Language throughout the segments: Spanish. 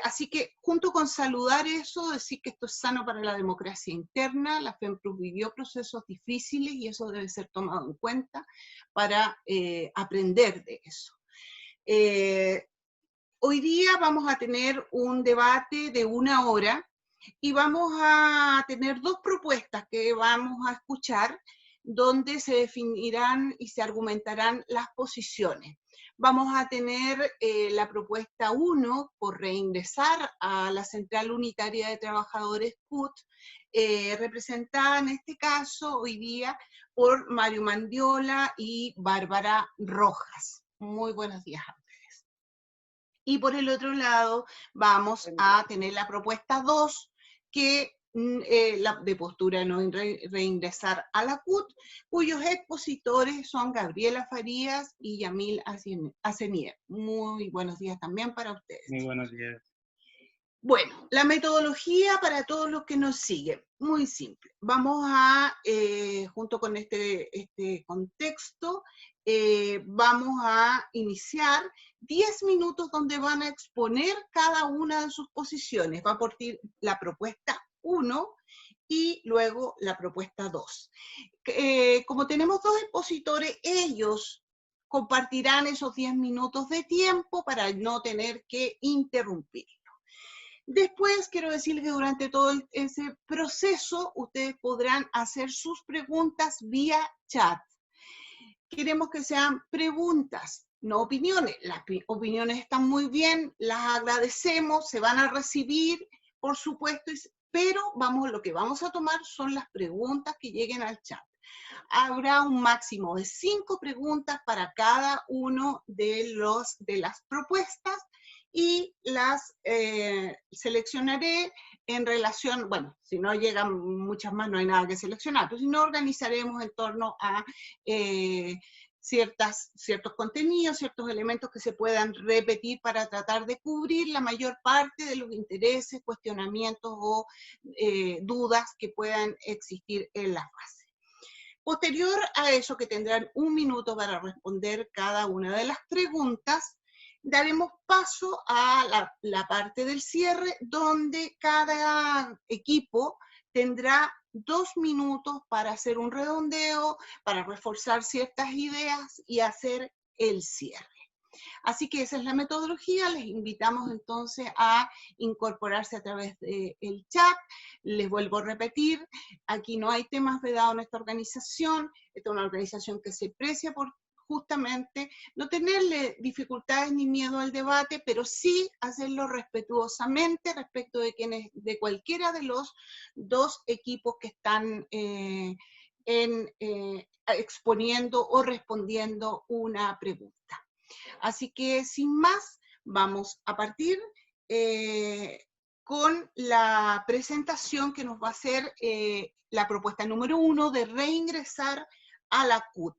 Así que junto con saludar eso, decir que esto es sano para la democracia interna, la FEMPRUS vivió procesos difíciles y eso debe ser tomado en cuenta para aprender de eso. Hoy día vamos a tener un debate de 1 hora y vamos a tener 2 propuestas que vamos a escuchar donde se definirán y se argumentarán las posiciones. Vamos a tener la propuesta 1 por reingresar a la Central Unitaria de Trabajadores CUT, representada en este caso hoy día por Mario Mandiola y Bárbara Rojas. Muy buenos días a ustedes. Y por el otro lado vamos a tener la propuesta 2, que la de postura no reingresar a la CUT, cuyos expositores son Gabriela Farías y Yamil Asenier. Muy buenos días también para ustedes. Muy buenos días. Bueno, la metodología para todos los que nos siguen, muy simple. Vamos a, junto con este contexto, vamos a iniciar 10 minutos donde van a exponer cada una de sus posiciones. Va a partir la propuesta 1 y luego la propuesta 2. Como tenemos 2 expositores, ellos compartirán esos 10 minutos de tiempo para no tener que interrumpir. Después quiero decirles que durante todo ese proceso ustedes podrán hacer sus preguntas vía chat. Queremos que sean preguntas, no opiniones. Las opiniones están muy bien, las agradecemos, se van a recibir, por supuesto, pero lo que vamos a tomar son las preguntas que lleguen al chat. Habrá un máximo de 5 preguntas para cada uno de las propuestas y las seleccionaré en relación, bueno, si no llegan muchas más no hay nada que seleccionar, pero si no organizaremos en torno a ciertos contenidos, ciertos elementos que se puedan repetir para tratar de cubrir la mayor parte de los intereses, cuestionamientos o dudas que puedan existir en la fase. Posterior a eso, que tendrán 1 minuto para responder cada una de las preguntas, daremos paso a la parte del cierre, donde cada equipo tendrá 2 minutos para hacer un redondeo, para reforzar ciertas ideas y hacer el cierre. Así que esa es la metodología, les invitamos entonces a incorporarse a través del chat. Les vuelvo a repetir, aquí no hay temas vedados en esta organización, esta es una organización que se precia por justamente no tenerle dificultades ni miedo al debate, pero sí hacerlo respetuosamente respecto de cualquiera de los 2 equipos que están exponiendo o respondiendo una pregunta. Así que sin más, vamos a partir con la presentación que nos va a hacer la propuesta número 1 de reingresar a la CUT,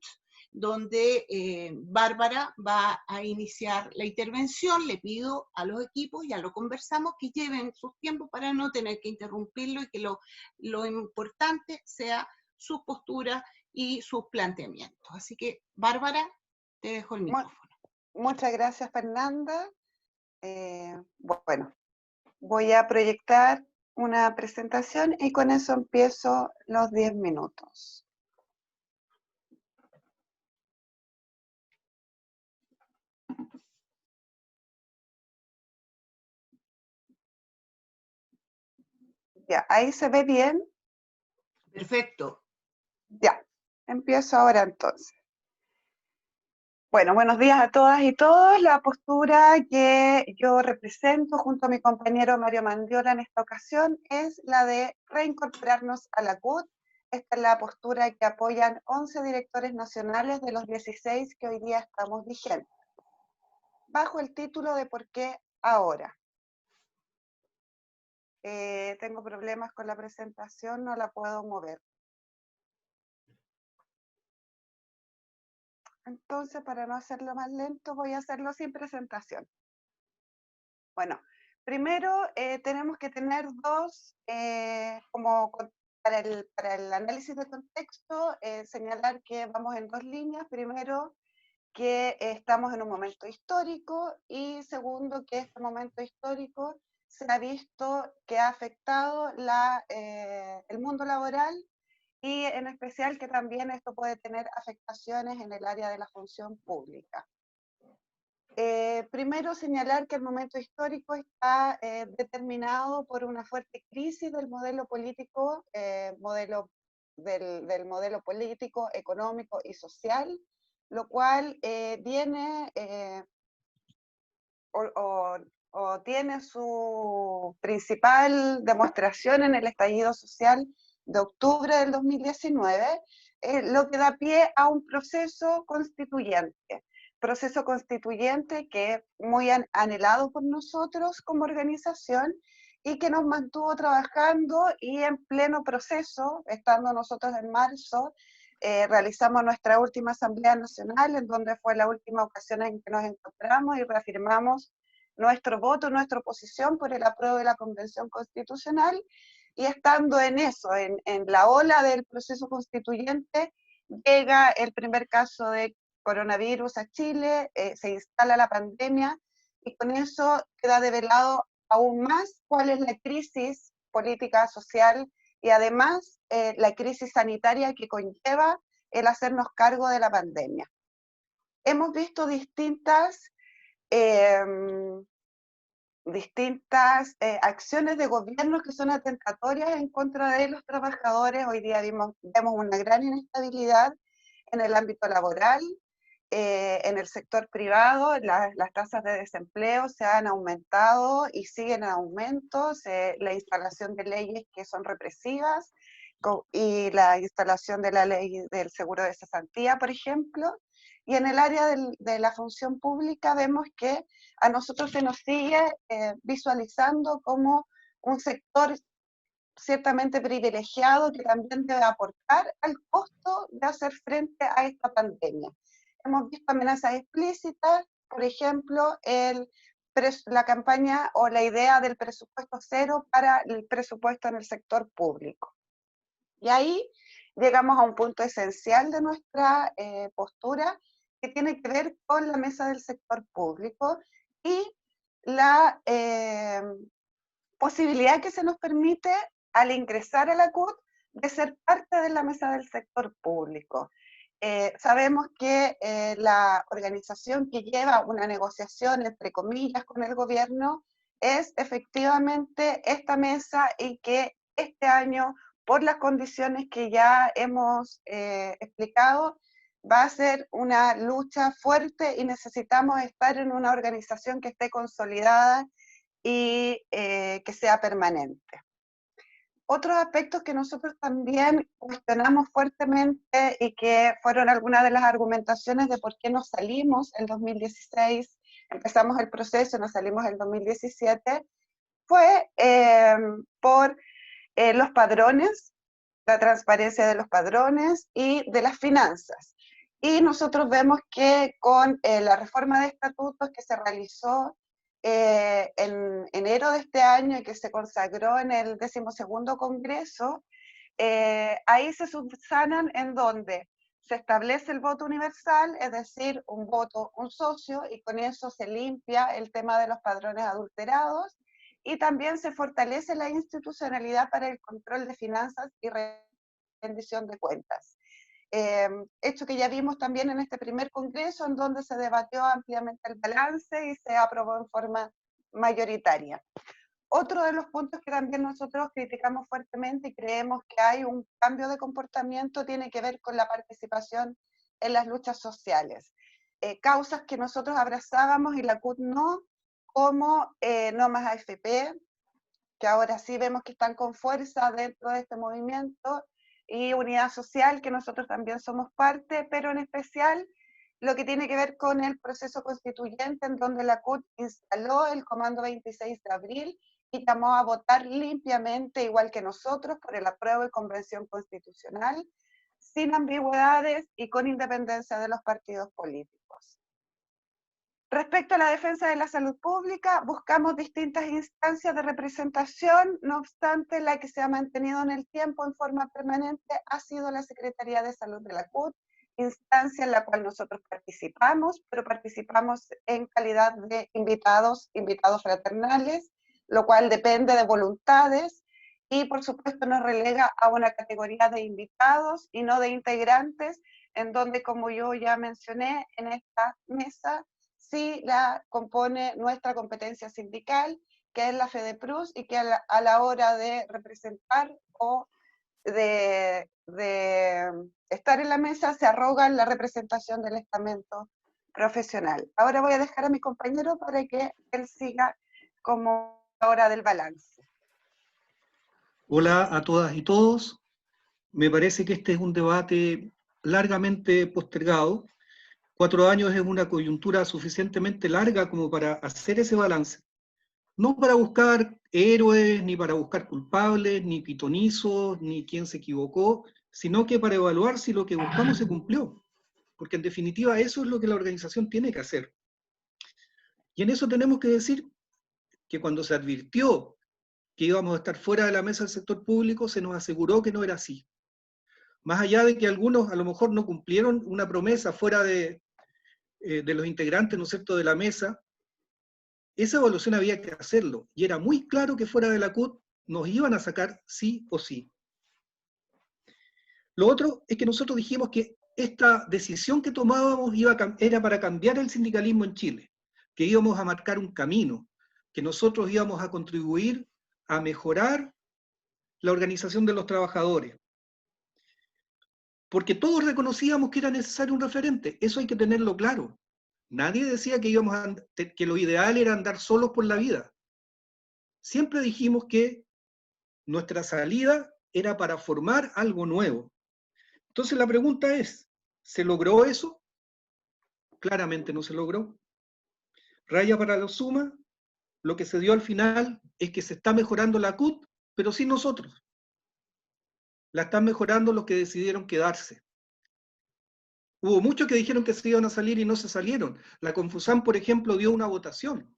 donde Bárbara va a iniciar la intervención. Le pido a los equipos, ya lo conversamos, que lleven sus tiempos para no tener que interrumpirlo y que lo importante sea su postura y sus planteamientos. Así que, Bárbara, te dejo el micrófono. Muchas gracias, Fernanda. Bueno, voy a proyectar una presentación y con eso empiezo los 10 minutos. Ya, ahí se ve bien. Perfecto. Ya, empiezo ahora entonces. Bueno, buenos días a todas y todos. La postura que yo represento junto a mi compañero Mario Mandiola en esta ocasión es la de reincorporarnos a la CUT. Esta es la postura que apoyan 11 directores nacionales de los 16 que hoy día estamos vigentes, bajo el título de ¿Por qué ahora? Tengo problemas con la presentación, no la puedo mover. Entonces, para no hacerlo más lento, voy a hacerlo sin presentación. Bueno, primero tenemos que tener para el análisis de contexto, señalar que vamos en 2 líneas. Primero, que estamos en un momento histórico y segundo, que este momento histórico se ha visto que ha afectado el mundo laboral y en especial que también esto puede tener afectaciones en el área de la función pública. Primero señalar que el momento histórico está determinado por una fuerte crisis del modelo político, del modelo político, económico y social, lo cual viene o tiene su principal demostración en el estallido social de octubre del 2019, lo que da pie a un proceso constituyente que es muy anhelado por nosotros como organización y que nos mantuvo trabajando y en pleno proceso, estando nosotros en marzo, realizamos nuestra última Asamblea Nacional, en donde fue la última ocasión en que nos encontramos y reafirmamos nuestro voto, nuestra oposición por el apruebo de la Convención Constitucional, y estando en eso, en la ola del proceso constituyente, llega el primer caso de coronavirus a Chile, se instala la pandemia, y con eso queda develado aún más cuál es la crisis política, social, y además la crisis sanitaria que conlleva el hacernos cargo de la pandemia. Hemos visto distintas acciones de gobierno que son atentatorias en contra de los trabajadores. Hoy día vemos una gran inestabilidad en el ámbito laboral, en el sector privado, las tasas de desempleo se han aumentado y siguen en aumento, la instalación de leyes que son represivas y la instalación de la ley del seguro de cesantía, por ejemplo. Y en el área de la función pública vemos que a nosotros se nos sigue visualizando como un sector ciertamente privilegiado que también debe aportar al costo de hacer frente a esta pandemia. Hemos visto amenazas explícitas, por ejemplo, la campaña o la idea del presupuesto cero para el presupuesto en el sector público. Y ahí llegamos a un punto esencial de nuestra postura, que tiene que ver con la mesa del sector público y la posibilidad que se nos permite al ingresar a la CUT de ser parte de la mesa del sector público. Sabemos que la organización que lleva una negociación, entre comillas, con el gobierno es efectivamente esta mesa, y que este año, por las condiciones que ya hemos explicado, va a ser una lucha fuerte y necesitamos estar en una organización que esté consolidada y que sea permanente. Otros aspectos que nosotros también cuestionamos fuertemente y que fueron algunas de las argumentaciones de por qué nos salimos en 2016, empezamos el proceso, nos salimos en 2017, fue por los padrones, la transparencia de los padrones y de las finanzas. Y nosotros vemos que con la reforma de estatutos que se realizó en enero de este año y que se consagró en el 12º Congreso, ahí se subsanan en donde se establece el voto universal, es decir, un voto, un socio, y con eso se limpia el tema de los padrones adulterados, y también se fortalece la institucionalidad para el control de finanzas y rendición de cuentas. Hecho que ya vimos también en este primer congreso, en donde se debatió ampliamente el balance y se aprobó en forma mayoritaria. Otro de los puntos que también nosotros criticamos fuertemente y creemos que hay un cambio de comportamiento tiene que ver con la participación en las luchas sociales. Causas que nosotros abrazábamos y la CUT no, como No Más AFP, que ahora sí vemos que están con fuerza dentro de este movimiento, y Unidad Social, que nosotros también somos parte, pero en especial lo que tiene que ver con el proceso constituyente, en donde la CUT instaló el Comando 26 de abril y llamó a votar limpiamente, igual que nosotros, por el apruebo y convención constitucional, sin ambigüedades y con independencia de los partidos políticos. Respecto a la defensa de la salud pública, buscamos distintas instancias de representación, no obstante, la que se ha mantenido en el tiempo en forma permanente ha sido la Secretaría de Salud de la CUT, instancia en la cual nosotros participamos, pero participamos en calidad de invitados fraternales, lo cual depende de voluntades y por supuesto nos relega a una categoría de invitados y no de integrantes, en donde, como yo ya mencioné, en esta mesa sí la compone nuestra competencia sindical, que es la FEDEPRUS, y que a la hora de representar o de estar en la mesa se arrogan la representación del estamento profesional. Ahora voy a dejar a mi compañero para que él siga como hora del balance. Hola a todas y todos. Me parece que este es un debate largamente postergado. 4 años es una coyuntura suficientemente larga como para hacer ese balance. No para buscar héroes, ni para buscar culpables, ni pitonizos, ni quién se equivocó, sino que para evaluar si lo que buscamos se cumplió. Porque en definitiva eso es lo que la organización tiene que hacer. Y en eso tenemos que decir que cuando se advirtió que íbamos a estar fuera de la mesa del sector público, se nos aseguró que no era así. Más allá de que algunos a lo mejor no cumplieron una promesa fuera de los integrantes, ¿no es cierto?, de la mesa, esa evaluación había que hacerlo, y era muy claro que fuera de la CUT nos iban a sacar sí o sí. Lo otro es que nosotros dijimos que esta decisión que tomábamos era para cambiar el sindicalismo en Chile, que íbamos a marcar un camino, que nosotros íbamos a contribuir a mejorar la organización de los trabajadores. Porque todos reconocíamos que era necesario un referente, eso hay que tenerlo claro. Nadie decía que lo ideal era andar solos por la vida. Siempre dijimos que nuestra salida era para formar algo nuevo. Entonces la pregunta es, ¿se logró eso? Claramente no se logró. Raya para la suma, lo que se dio al final es que se está mejorando la CUT, pero sin nosotros. La están mejorando los que decidieron quedarse. Hubo muchos que dijeron que se iban a salir y no se salieron. La Confusam, por ejemplo, dio una votación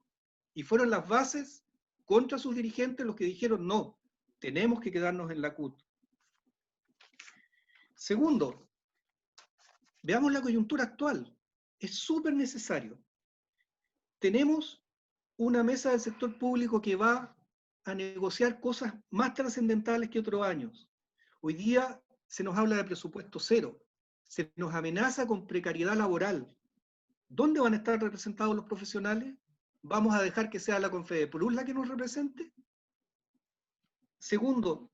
y fueron las bases contra sus dirigentes los que dijeron no, tenemos que quedarnos en la CUT. Segundo, veamos la coyuntura actual. Es súper necesario. Tenemos una mesa del sector público que va a negociar cosas más trascendentales que otros años. Hoy día se nos habla de presupuesto cero, se nos amenaza con precariedad laboral. ¿Dónde van a estar representados los profesionales? ¿Vamos a dejar que sea la Confedeprus la que nos represente? Segundo,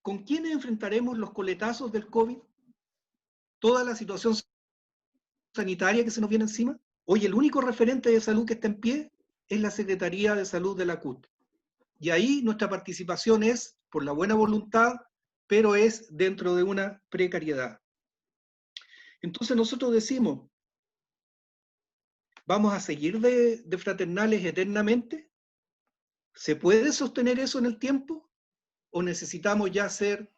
¿con quiénes enfrentaremos los coletazos del COVID? Toda la situación sanitaria que se nos viene encima. Hoy el único referente de salud que está en pie es la Secretaría de Salud de la CUT. Y ahí nuestra participación es por la buena voluntad, pero es dentro de una precariedad. Entonces nosotros decimos, ¿vamos a seguir de fraternales eternamente? ¿Se puede sostener eso en el tiempo? ¿O necesitamos ya ser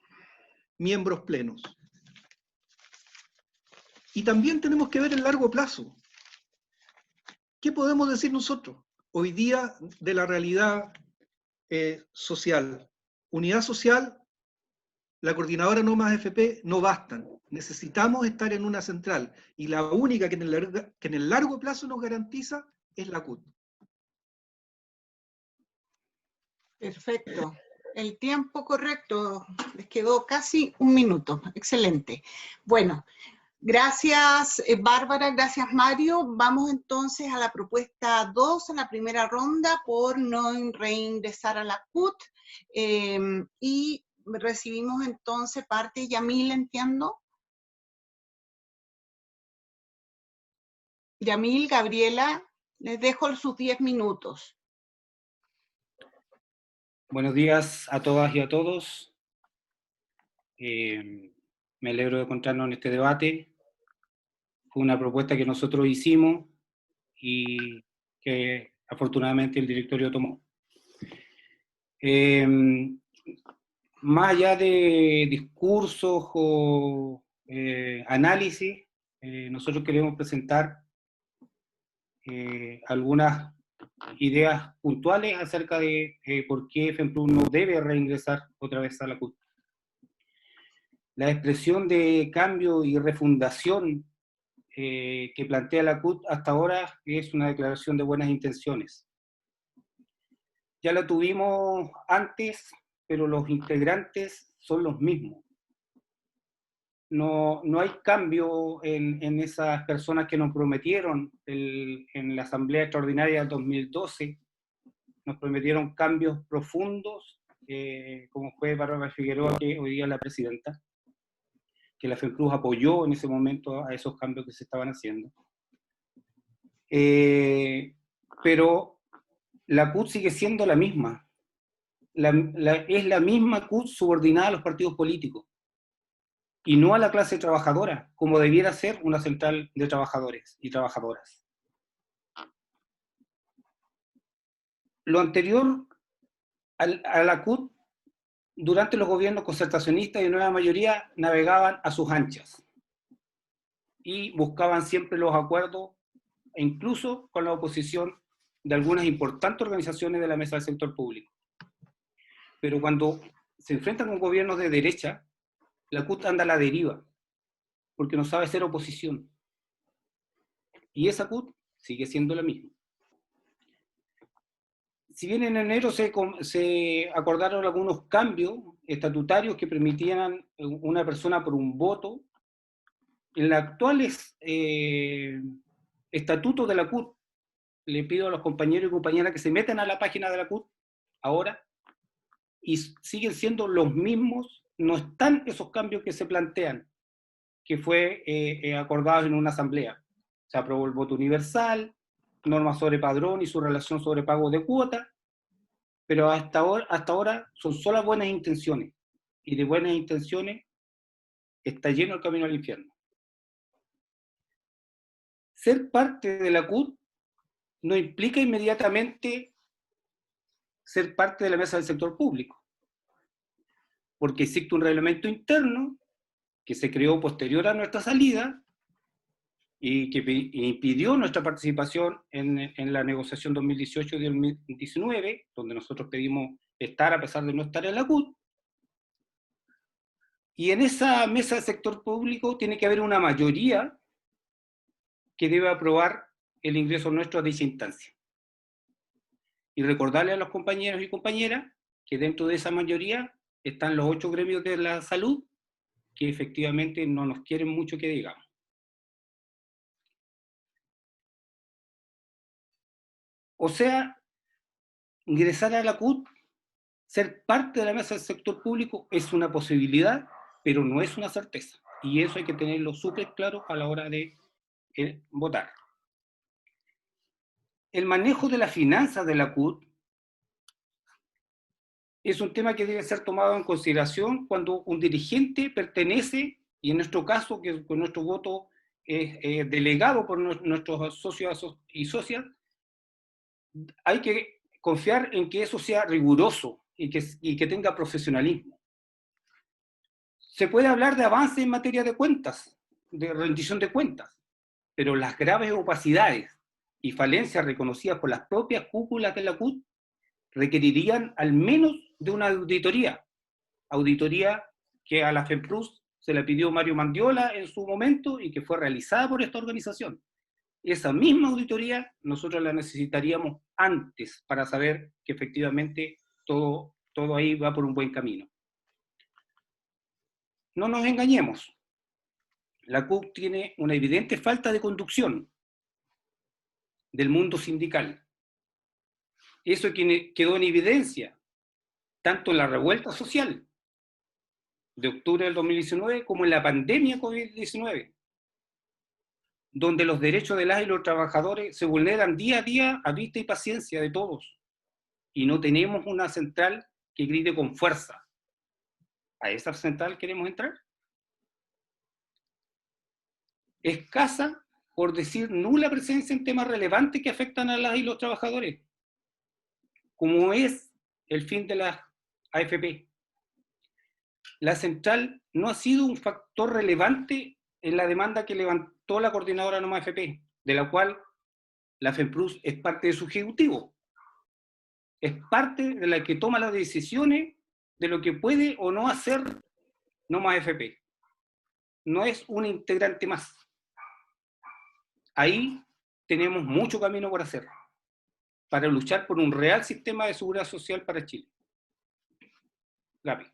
miembros plenos? Y también tenemos que ver el largo plazo. ¿Qué podemos decir nosotros hoy día de la realidad social? Unidad social, la coordinadora No Más FP no bastan. Necesitamos estar en una central. Y la única que en el largo plazo nos garantiza es la CUT. Perfecto. El tiempo correcto. Les quedó casi 1 minuto. Excelente. Bueno, gracias Bárbara, gracias Mario. Vamos entonces a la propuesta 2, a la primera ronda, por no reingresar a la CUT. Y recibimos entonces parte Yamil, entiendo. Yamil, Gabriela, les dejo sus 10 minutos. Buenos días a todas y a todos. Me alegro de encontrarnos en este debate. Fue una propuesta que nosotros hicimos y que afortunadamente el directorio tomó. Más allá de discursos o análisis, nosotros queremos presentar algunas ideas puntuales acerca de por qué FEMPRUS no debe reingresar otra vez a la CUT. La expresión de cambio y refundación que plantea la CUT hasta ahora es una declaración de buenas intenciones. Ya la tuvimos antes, pero los integrantes son los mismos. No hay cambio en esas personas que nos prometieron en la Asamblea Extraordinaria del 2012. Nos prometieron cambios profundos, como fue Bárbara Figueroa, que hoy día es la presidenta, que la FENPRUS apoyó en ese momento a esos cambios que se estaban haciendo. Pero la CUT sigue siendo la misma. Es la misma CUT subordinada a los partidos políticos y no a la clase trabajadora, como debiera ser una central de trabajadores y trabajadoras. Lo anterior a la CUT, durante los gobiernos concertacionistas y nueva mayoría, navegaban a sus anchas y buscaban siempre los acuerdos, e incluso con la oposición de algunas importantes organizaciones de la mesa del sector público. Pero cuando se enfrentan con gobiernos de derecha, la CUT anda a la deriva, porque no sabe ser oposición. Y esa CUT sigue siendo la misma. Si bien en enero se acordaron algunos cambios estatutarios que permitían una persona por un voto, en los actuales estatutos de la CUT, le pido a los compañeros y compañeras que se metan a la página de la CUT ahora, y siguen siendo los mismos, no están esos cambios que se plantean, que fue acordado en una asamblea. Se aprobó el voto universal, normas sobre padrón y su relación sobre pago de cuota, pero hasta ahora son solo buenas intenciones, y de buenas intenciones está lleno el camino al infierno. Ser parte de la CUT no implica inmediatamente ser parte de la mesa del sector público, porque existe un reglamento interno que se creó posterior a nuestra salida y que impidió nuestra participación en la negociación 2018 y 2019, donde nosotros pedimos estar a pesar de no estar en la CUT. Y en esa mesa del sector público tiene que haber una mayoría que debe aprobar el ingreso nuestro a dicha instancia. Y recordarle a los compañeros y compañeras que dentro de esa mayoría están los 8 gremios de la salud, que efectivamente no nos quieren mucho que digamos. O sea, ingresar a la CUT, ser parte de la mesa del sector público es una posibilidad, pero no es una certeza. Y eso hay que tenerlo súper claro a la hora de votar. El manejo de las finanzas de la CUT es un tema que debe ser tomado en consideración cuando un dirigente pertenece, y en nuestro caso, que con nuestro voto es delegado por nuestros socios y socias, hay que confiar en que eso sea riguroso y que tenga profesionalismo. Se puede hablar de avance en materia de cuentas, de rendición de cuentas, pero las graves opacidades y falencias reconocidas por las propias cúpulas de la CUT requerirían al menos de una auditoría que a la FENPRUS se la pidió Mario Mandiola en su momento y que fue realizada por esta organización. Esa misma auditoría nosotros la necesitaríamos antes para saber que efectivamente todo ahí va por un buen camino. No nos engañemos, la CUT tiene una evidente falta de conducción del mundo sindical. Eso quedó en evidencia tanto en la revuelta social de octubre del 2019 como en la pandemia COVID-19, donde los derechos de las y los trabajadores se vulneran día a día a vista y paciencia de todos, y no tenemos una central que grite con fuerza. ¿A esa central queremos entrar? Escasa, por decir nula presencia en temas relevantes que afectan a las y los trabajadores, como es el fin de las AFP. La central no ha sido un factor relevante en la demanda que levantó la coordinadora Noma AFP, de la cual la FENPRUS es parte de su ejecutivo. Es parte de la que toma las decisiones de lo que puede o no hacer Noma AFP. no es un integrante más. Ahí tenemos mucho camino por hacer para luchar por un real sistema de seguridad social para Chile. Gaby.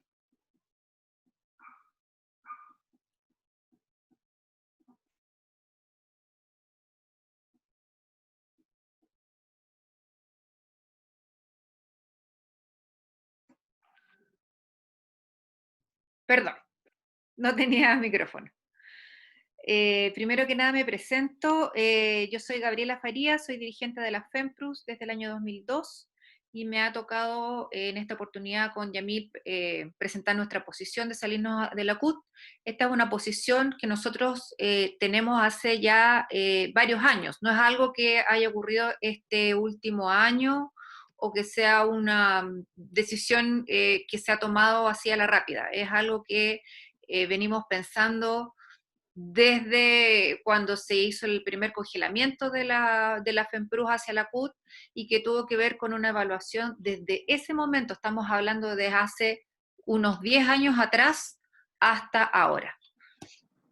Perdón, no tenía micrófono. Primero que nada me presento, yo soy Gabriela Farías, soy dirigente de la FEMPRUS desde el año 2002 y me ha tocado en esta oportunidad con Yamil presentar nuestra posición de salirnos de la CUT. Esta es una posición que nosotros tenemos hace ya varios años, no es algo que haya ocurrido este último año o que sea una decisión que se ha tomado así a la rápida, es algo que venimos pensando desde cuando se hizo el primer congelamiento de la FEMPRUS hacia la CUT y que tuvo que ver con una evaluación desde ese momento, estamos hablando de hace unos 10 años atrás hasta ahora.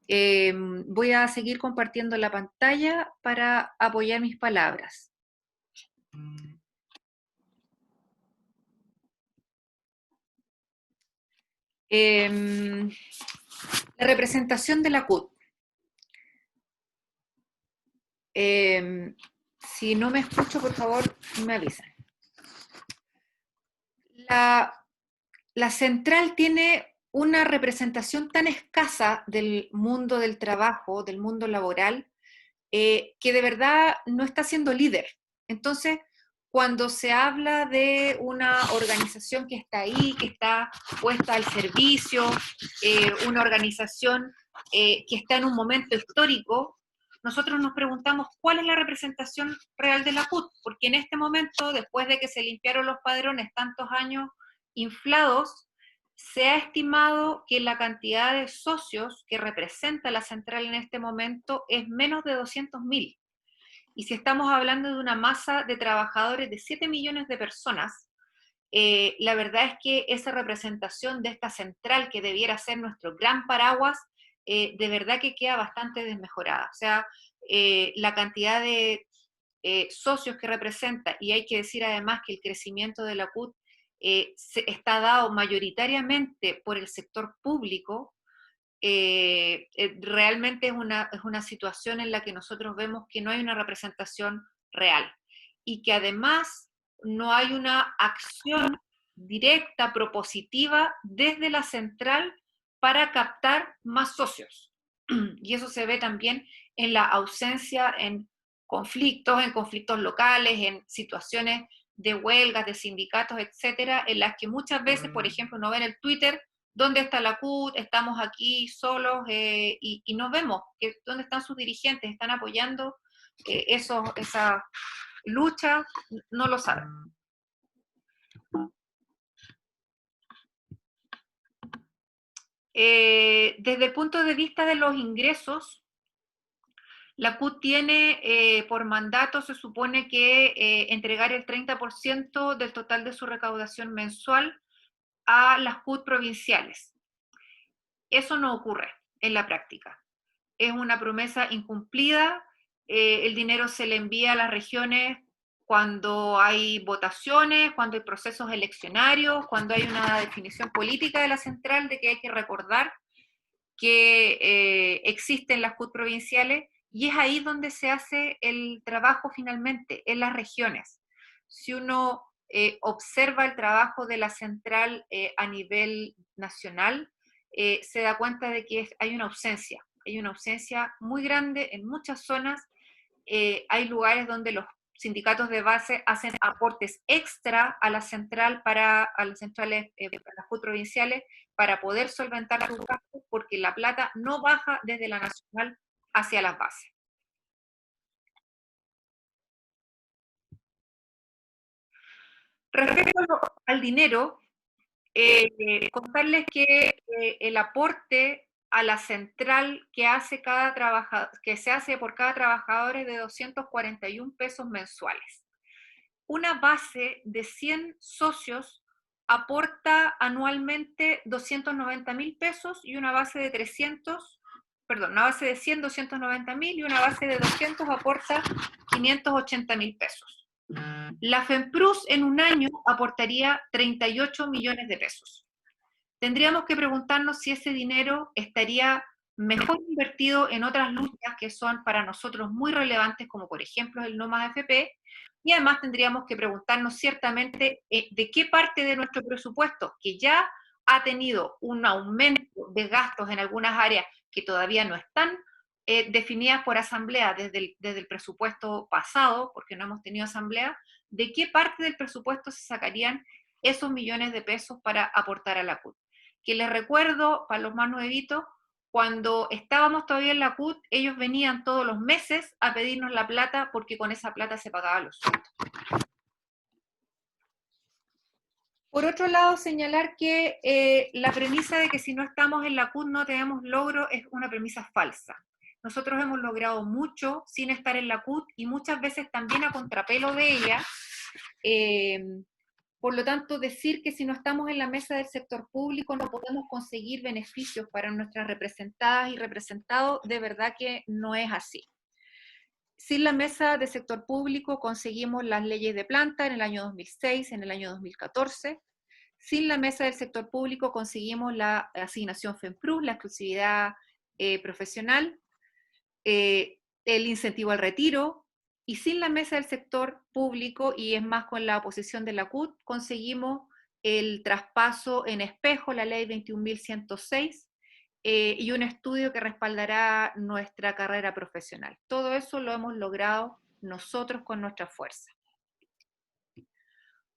Voy a seguir compartiendo la pantalla para apoyar mis palabras. La representación de la CUT. Si no me escucho, por favor, me avisan. La central tiene una representación tan escasa del mundo del trabajo, del mundo laboral, que de verdad no está siendo líder. Entonces, cuando se habla de una organización que está ahí, que está puesta al servicio, una organización que está en un momento histórico, nosotros nos preguntamos cuál es la representación real de la CUT, porque en este momento, después de que se limpiaron los padrones tantos años inflados, se ha estimado que la cantidad de socios que representa la central en este momento es menos de 200.000. Y si estamos hablando de una masa de trabajadores de 7 millones de personas, la verdad es que esa representación de esta central, que debiera ser nuestro gran paraguas, de verdad que queda bastante desmejorada. O sea, la cantidad de socios que representa, y hay que decir además que el crecimiento de la CUT está dado mayoritariamente por el sector público, realmente es una situación en la que nosotros vemos que no hay una representación real y que además no hay una acción directa, propositiva, desde la central para captar más socios. Y eso se ve también en la ausencia en conflictos locales, en situaciones de huelgas, de sindicatos, etcétera, en las que muchas veces, por ejemplo, uno ve en el Twitter dónde está la CUT, estamos aquí solos y no vemos dónde están sus dirigentes, están apoyando esa lucha, no lo saben. Desde el punto de vista de los ingresos, la CUT tiene por mandato, se supone que entregar el 30% del total de su recaudación mensual a las CUT provinciales. Eso no ocurre en la práctica. Es una promesa incumplida, el dinero se le envía a las regiones cuando hay votaciones, cuando hay procesos eleccionarios, cuando hay una definición política de la central de que hay que recordar que existen las CUT provinciales, y es ahí donde se hace el trabajo finalmente, en las regiones. Si uno observa el trabajo de la central a nivel nacional, se da cuenta de que hay una ausencia muy grande en muchas zonas. Hay lugares donde los sindicatos de base hacen aportes extra a la central a las centrales, para las CUT provinciales, para poder solventar sus gastos, porque la plata no baja desde la nacional hacia las bases. Respecto al dinero, contarles que el aporte a la central que se hace por cada trabajador es de 241 pesos mensuales. Una base de 100 socios aporta anualmente 290.000 pesos y una base de 300 una base de 100, 290.000 y una base de 200 aporta 580.000 pesos. La FEMPRUS en un año aportaría 38 millones de pesos. Tendríamos que preguntarnos si ese dinero estaría mejor invertido en otras luchas que son para nosotros muy relevantes, como por ejemplo el No Más AFP, y además tendríamos que preguntarnos ciertamente de qué parte de nuestro presupuesto, que ya ha tenido un aumento de gastos en algunas áreas que todavía no están definidas por asamblea desde el presupuesto pasado, porque no hemos tenido asamblea, de qué parte del presupuesto se sacarían esos millones de pesos para aportar a la CUT. Que les recuerdo, para los más nuevitos, cuando estábamos todavía en la CUT, ellos venían todos los meses a pedirnos la plata porque con esa plata se pagaban los sueldos. Por otro lado, señalar que la premisa de que si no estamos en la CUT no tenemos logro es una premisa falsa. Nosotros hemos logrado mucho sin estar en la CUT y muchas veces también a contrapelo de ella. Por lo tanto, decir que si no estamos en la mesa del sector público no podemos conseguir beneficios para nuestras representadas y representados, de verdad que no es así. Sin la mesa del sector público conseguimos las leyes de planta en el año 2006, en el año 2014. Sin la mesa del sector público conseguimos la asignación FEMPRUS, la exclusividad profesional, el incentivo al retiro, y sin la mesa del sector público, y es más con la oposición de la CUT, conseguimos el traspaso en espejo, la ley 21.106, y un estudio que respaldará nuestra carrera profesional. Todo eso lo hemos logrado nosotros con nuestra fuerza.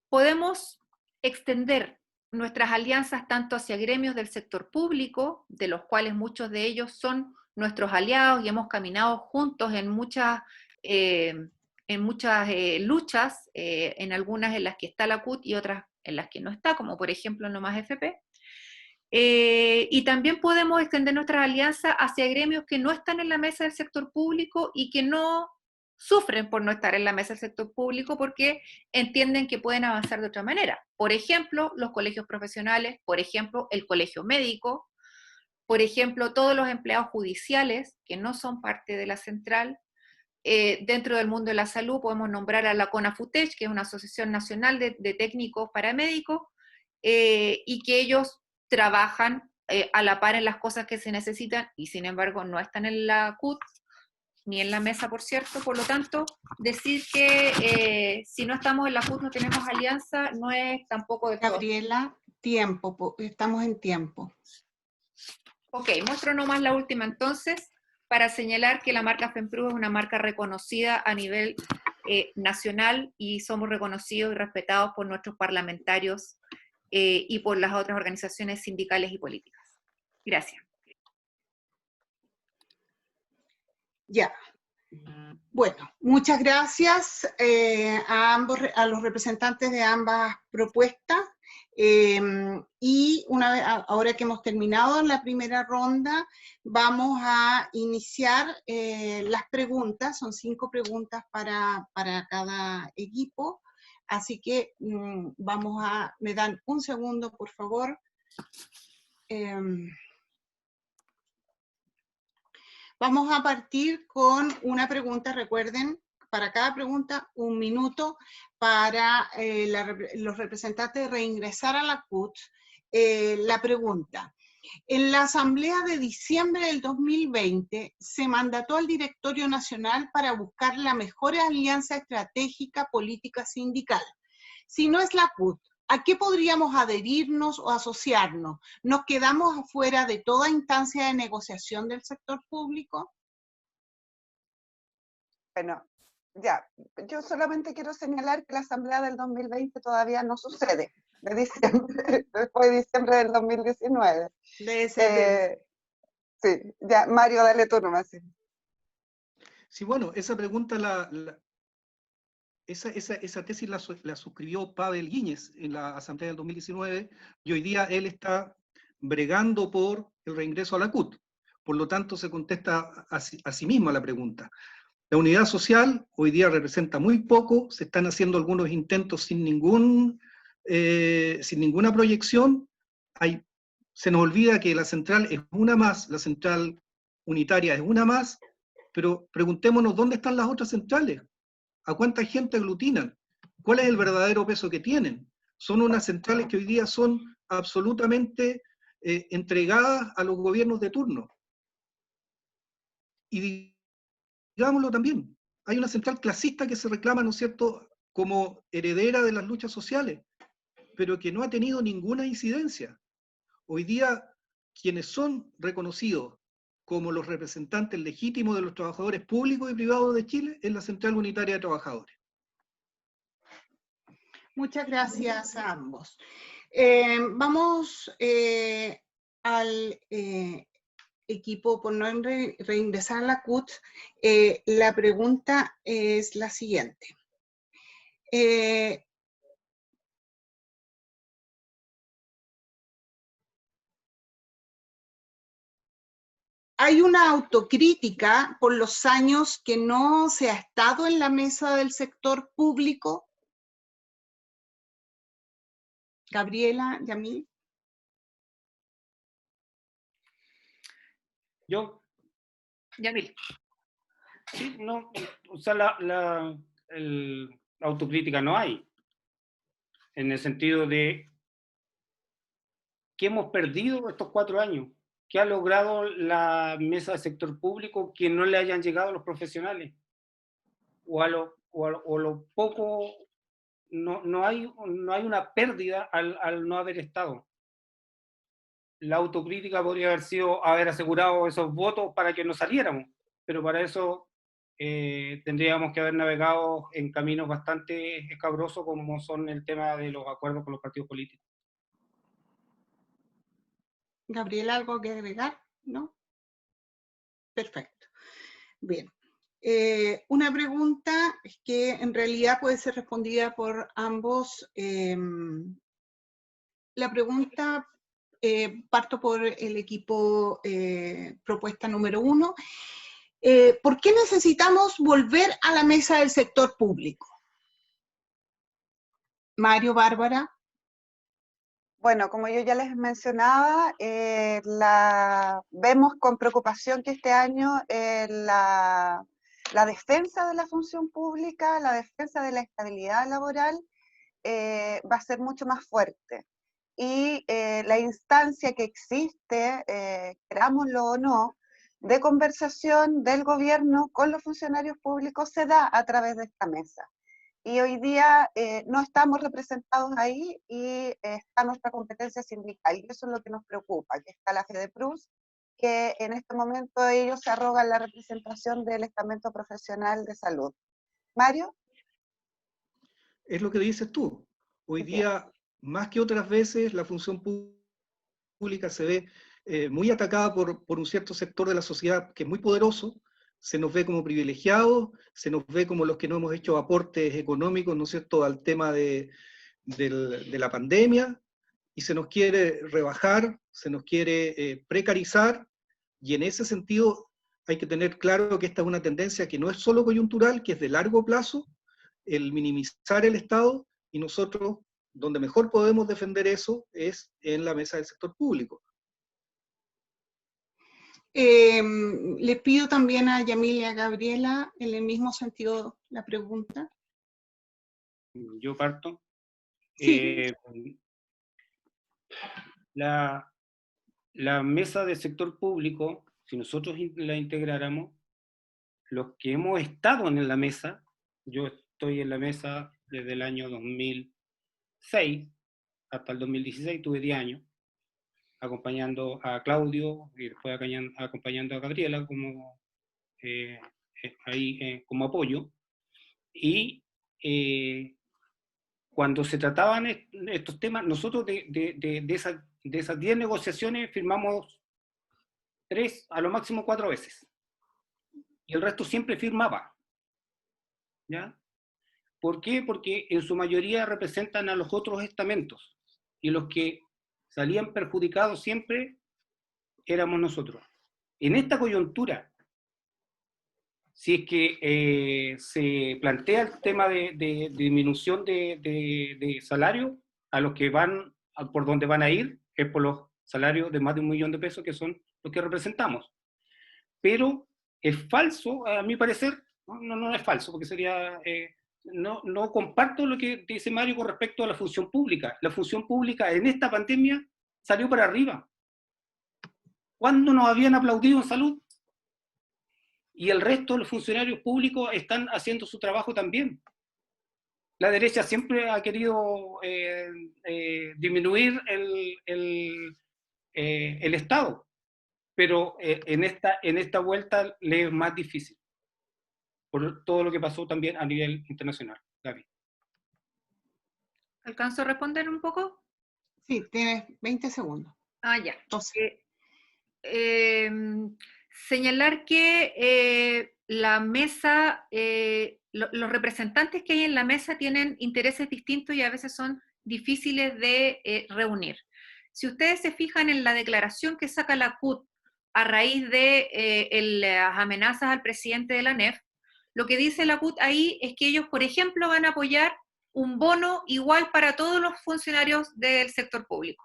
Podemos extender nuestras alianzas tanto hacia gremios del sector público, de los cuales muchos de ellos son nuestros aliados y hemos caminado juntos en muchas luchas, en algunas en las que está la CUT y otras en las que no está, como por ejemplo No Más FP. Y también podemos extender nuestras alianzas hacia gremios que no están en la mesa del sector público y que no sufren por no estar en la mesa del sector público porque entienden que pueden avanzar de otra manera. Por ejemplo, los colegios profesionales, por ejemplo, el colegio médico, por ejemplo, todos los empleados judiciales que no son parte de la central. Dentro del mundo de la salud podemos nombrar a la CONAFUTECH, que es una asociación nacional de técnicos paramédicos, y que ellos trabajan a la par en las cosas que se necesitan y sin embargo no están en la CUT, ni en la mesa, por cierto. Por lo tanto, decir que si no estamos en la CUT no tenemos alianza no es tampoco de todo. Gabriela, tiempo, estamos en tiempo. Ok, muestro nomás la última entonces, para señalar que la marca FEMPRUS es una marca reconocida a nivel nacional y somos reconocidos y respetados por nuestros parlamentarios y por las otras organizaciones sindicales y políticas. Gracias. Ya. Bueno, muchas gracias a los representantes de ambas propuestas. Y una vez, ahora que hemos terminado la primera ronda, vamos a iniciar las preguntas. Son 5 preguntas para cada equipo. Así que me dan un segundo, por favor. Vamos a partir con una pregunta, recuerden, para cada pregunta 1 minuto para los representantes de reingresar a la CUT. La pregunta: en la asamblea de diciembre del 2020 se mandató al Directorio Nacional para buscar la mejor alianza estratégica política sindical. Si no es la CUT, ¿a qué podríamos adherirnos o asociarnos? ¿Nos quedamos afuera de toda instancia de negociación del sector público? Bueno, ya, yo solamente quiero señalar que la asamblea del 2020 todavía no sucede, de diciembre, después de diciembre del 2019. Sí, ya, Mario, dale tú nomás. Sí, bueno, esa pregunta, esa tesis la suscribió Pavel Guíñez en la asamblea del 2019 y hoy día él está bregando por el reingreso a la CUT. Por lo tanto, se contesta a sí misma la pregunta. La unidad social hoy día representa muy poco, se están haciendo algunos intentos sin ninguna proyección. Se nos olvida que la central es una más, la central unitaria es una más, pero preguntémonos dónde están las otras centrales, a cuánta gente aglutinan, cuál es el verdadero peso que tienen. Son unas centrales que hoy día son absolutamente entregadas a los gobiernos de turno. Y digámoslo también, hay una central clasista que se reclama, ¿no es cierto?, como heredera de las luchas sociales, pero que no ha tenido ninguna incidencia. Hoy día, quienes son reconocidos como los representantes legítimos de los trabajadores públicos y privados de Chile es la Central Unitaria de Trabajadores. Muchas gracias a ambos. Vamos al equipo, por no reingresar a la CUT. La pregunta es la siguiente. Hay una autocrítica por los años que no se ha estado en la mesa del sector público. Gabriela, Yamil. Yo, Yamil. sí, no, o sea, la autocrítica no hay, en el sentido de que hemos perdido estos 4 años, que ha logrado la mesa del sector público que no le hayan llegado a los profesionales, o lo poco, no hay una pérdida al no haber estado. La autocrítica podría haber asegurado esos votos para que no saliéramos, pero para eso tendríamos que haber navegado en caminos bastante escabrosos como son el tema de los acuerdos con los partidos políticos. Gabriela, ¿algo que agregar? ¿No? Perfecto. Bien. Una pregunta que en realidad puede ser respondida por ambos. La pregunta, parto por el equipo propuesta número 1. ¿Por qué necesitamos volver a la mesa del sector público? Mario, Bárbara. Bueno, como yo ya les mencionaba, vemos con preocupación que este año la defensa de la función pública, la defensa de la estabilidad laboral va a ser mucho más fuerte. Y la instancia que existe, querámoslo o no, de conversación del gobierno con los funcionarios públicos se da a través de esta mesa. Y hoy día no estamos representados ahí y está nuestra competencia sindical. Y eso es lo que nos preocupa, que está la FEDEPRUS, que en este momento ellos se arrogan la representación del estamento profesional de salud. Mario. Es lo que dices tú. Hoy día, más que otras veces, la función pública se ve muy atacada por un cierto sector de la sociedad que es muy poderoso, se nos ve como privilegiados, se nos ve como los que no hemos hecho aportes económicos, ¿no es cierto?, al tema de la pandemia, y se nos quiere rebajar, se nos quiere precarizar, y en ese sentido hay que tener claro que esta es una tendencia que no es solo coyuntural, que es de largo plazo, el minimizar el Estado, y nosotros, donde mejor podemos defender eso, es en la mesa del sector público. Les pido también a Yamil y a Gabriela, en el mismo sentido, la pregunta. Yo parto. Sí. La mesa del sector público, si nosotros la integráramos, los que hemos estado en la mesa, yo estoy en la mesa desde el año 2006 hasta el 2016, tuve 10 años, acompañando a Claudio y después acompañando a Gabriela como, como apoyo. Y cuando se trataban estos temas, nosotros de esas 10 negociaciones firmamos 3, a lo máximo 4 veces. Y el resto siempre firmaba. ¿Ya? ¿Por qué? Porque en su mayoría representan a los otros estamentos. Y los que salían perjudicados siempre éramos nosotros. En esta coyuntura, si es que se plantea el tema de disminución de salario, a los que van, por donde van a ir, es por los salarios de más de 1 millón de pesos, que son los que representamos. pero es falso, a mi parecer, no es falso, porque sería, no comparto lo que dice Mario con respecto a la función pública. La función pública en esta pandemia salió para arriba. ¿Cuándo nos habían aplaudido en salud? Y el resto de los funcionarios públicos están haciendo su trabajo también. La derecha siempre ha querido disminuir el Estado, pero en esta vuelta le es más difícil, por todo lo que pasó también a nivel internacional. David. ¿Alcanzo a responder un poco? Sí, tienes 20 segundos. Ah, ya. 12. Señalar que la mesa, los representantes que hay en la mesa tienen intereses distintos y a veces son difíciles de reunir. Si ustedes se fijan en la declaración que saca la CUT a raíz de las amenazas al presidente de la ANEF, lo que dice la CUT ahí es que ellos, por ejemplo, van a apoyar un bono igual para todos los funcionarios del sector público.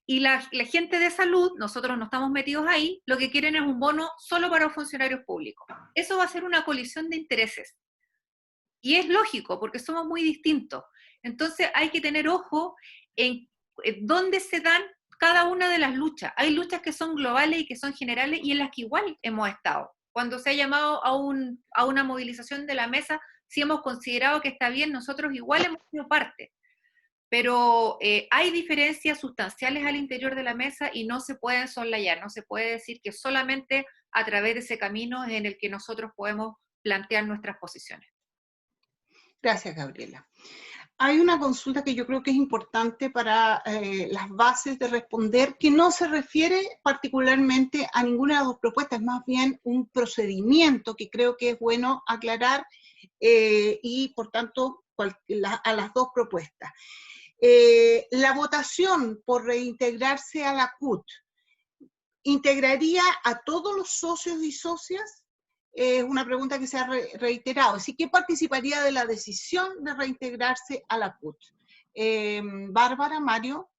Y la gente de salud, nosotros no estamos metidos ahí, lo que quieren es un bono solo para los funcionarios públicos. Eso va a ser una colisión de intereses. Y es lógico, porque somos muy distintos. Entonces hay que tener ojo en dónde se dan cada una de las luchas. Hay luchas que son globales y que son generales y en las que igual hemos estado. Cuando se ha llamado a una movilización de la mesa, si hemos considerado que está bien, nosotros igual hemos sido parte. Pero hay diferencias sustanciales al interior de la mesa y no se pueden soslayar, no se puede decir que solamente a través de ese camino es en el que nosotros podemos plantear nuestras posiciones. Gracias, Gabriela. Hay una consulta que yo creo que es importante para las bases de responder, que no se refiere particularmente a ninguna de las dos propuestas, es más bien un procedimiento que creo que es bueno aclarar y, por tanto, a las dos propuestas. La votación por reintegrarse a la CUT, ¿integraría a todos los socios y socias? Es una pregunta que se ha reiterado. Así que participaría de la decisión de reintegrarse a la CUT. Bárbara, Mario.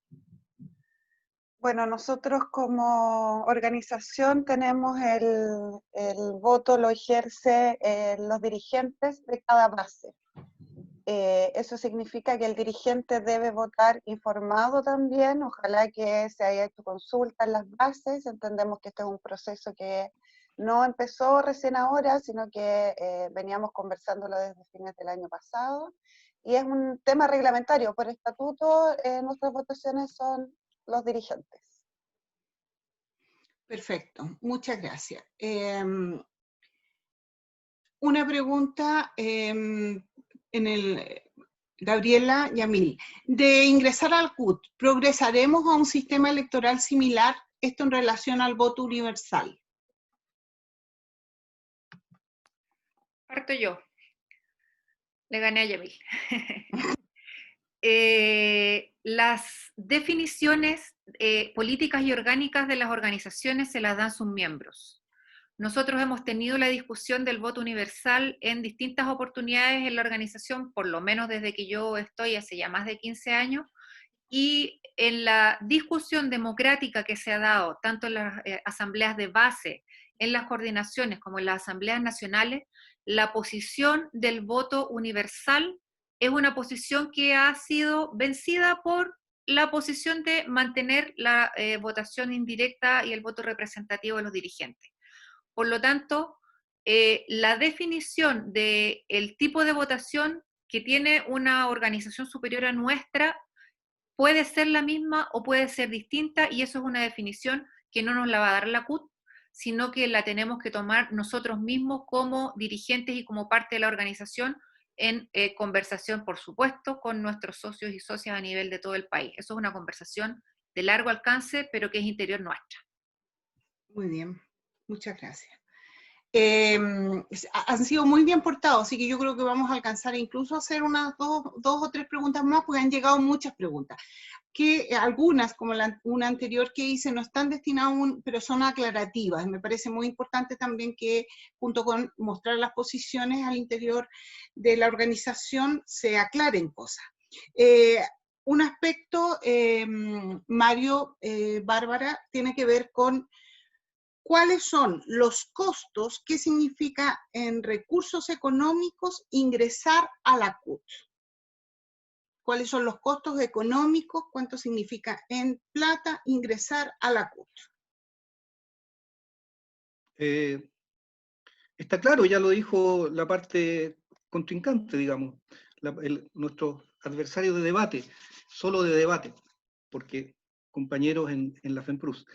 Bueno, nosotros como organización tenemos el voto, lo ejerce los dirigentes de cada base. Eso significa que el dirigente debe votar informado también, ojalá que se haya hecho consulta en las bases, entendemos que este es un proceso que no empezó recién ahora, sino que veníamos conversándolo desde fines del año pasado, y es un tema reglamentario, por estatuto nuestras votaciones son los dirigentes. Perfecto, muchas gracias. Una pregunta Gabriela Yamil, de ingresar al CUT, ¿progresaremos a un sistema electoral similar? Esto en relación al voto universal. Parto yo. Le gané a Yamil. Las definiciones políticas y orgánicas de las organizaciones se las dan sus miembros. Nosotros hemos tenido la discusión del voto universal en distintas oportunidades en la organización, por lo menos desde que yo estoy hace ya más de 15 años, y en la discusión democrática que se ha dado, tanto en las asambleas de base, en las coordinaciones, como en las asambleas nacionales, la posición del voto universal es una posición que ha sido vencida por la posición de mantener la votación indirecta y el voto representativo de los dirigentes. Por lo tanto, la definición del tipo de votación que tiene una organización superior a nuestra puede ser la misma o puede ser distinta, y eso es una definición que no nos la va a dar la CUT, sino que la tenemos que tomar nosotros mismos como dirigentes y como parte de la organización en conversación, por supuesto, con nuestros socios y socias a nivel de todo el país. Eso es una conversación de largo alcance, pero que es interior nuestra. Muy bien, muchas gracias. Han sido muy bien portados, así que yo creo que vamos a alcanzar incluso a hacer unas dos o tres preguntas más, porque han llegado muchas preguntas, que algunas, como una anterior que hice, no están destinadas pero son aclarativas. Me parece muy importante también que, junto con mostrar las posiciones al interior de la organización, se aclaren cosas. Un aspecto, Mario, Bárbara, tiene que ver con cuáles son los costos, qué significa en recursos económicos ingresar a la CUT. ¿Cuáles son los costos económicos? ¿Cuánto significa en plata ingresar a la CUT? Está claro, ya lo dijo la parte contrincante, digamos, nuestro adversario de debate, solo de debate, porque compañeros en la FEMPRUS.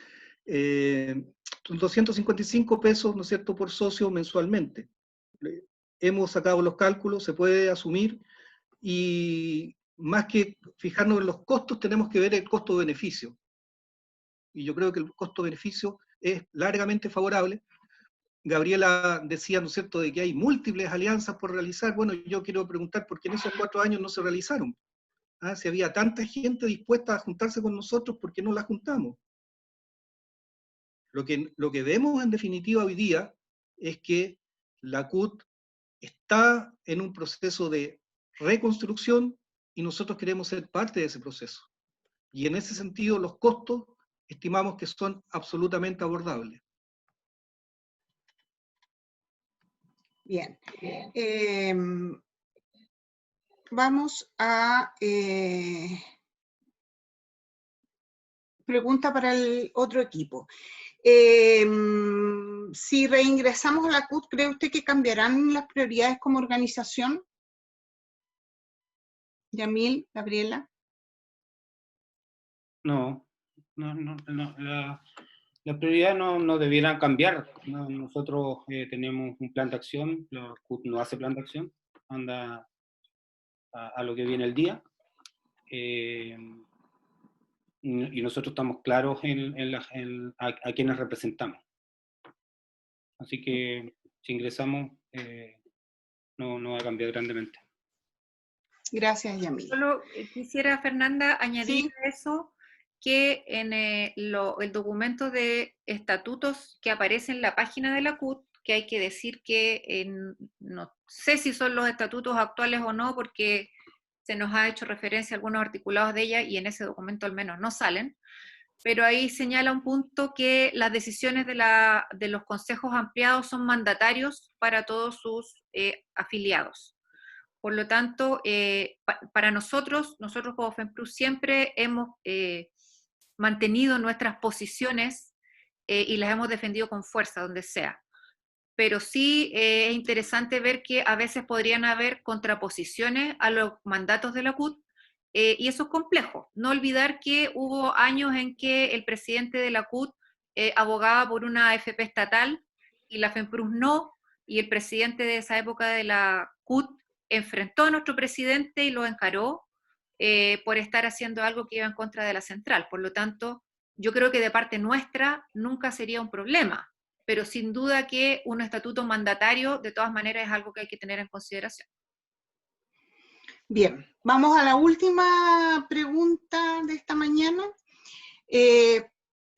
255 pesos, ¿no es cierto?, por socio mensualmente. Hemos sacado los cálculos, se puede asumir, y más que fijarnos en los costos, tenemos que ver el costo-beneficio. Y yo creo que el costo-beneficio es largamente favorable. Gabriela decía, ¿no es cierto?, de que hay múltiples alianzas por realizar. Bueno, yo quiero preguntar por qué en esos 4 años no se realizaron. ¿Ah? Si había tanta gente dispuesta a juntarse con nosotros, ¿por qué no la juntamos? Lo que vemos en definitiva hoy día es que la CUT está en un proceso de reconstrucción y nosotros queremos ser parte de ese proceso. Y en ese sentido los costos estimamos que son absolutamente abordables. Bien. Vamos a... pregunta para el otro equipo. Si reingresamos a la CUT, ¿cree usted que cambiarán las prioridades como organización? Yamil, Gabriela. No, las prioridades no debieran cambiar. Nosotros tenemos un plan de acción, la CUT no hace plan de acción, anda a lo que viene el día. Y nosotros estamos claros a quienes representamos. Así que si ingresamos, no va a cambiar grandemente. Gracias, Yamil. Solo quisiera, Fernanda, añadir Sí. a eso que en el documento de estatutos que aparece en la página de la CUT, que hay que decir que no sé si son los estatutos actuales o no, porque se nos ha hecho referencia a algunos articulados de ella y en ese documento al menos no salen, pero ahí señala un punto que las decisiones de los consejos ampliados son mandatarios para todos sus afiliados. Por lo tanto, para nosotros como FEMPRUS siempre hemos mantenido nuestras posiciones y las hemos defendido con fuerza donde sea. Pero sí es interesante ver que a veces podrían haber contraposiciones a los mandatos de la CUT, y eso es complejo. No olvidar que hubo años en que el presidente de la CUT abogaba por una AFP estatal y la FEMPRUS no, y el presidente de esa época de la CUT enfrentó a nuestro presidente y lo encaró por estar haciendo algo que iba en contra de la central. Por lo tanto, yo creo que de parte nuestra nunca sería un problema, pero sin duda que un estatuto mandatario de todas maneras es algo que hay que tener en consideración. Bien, vamos a la última pregunta de esta mañana.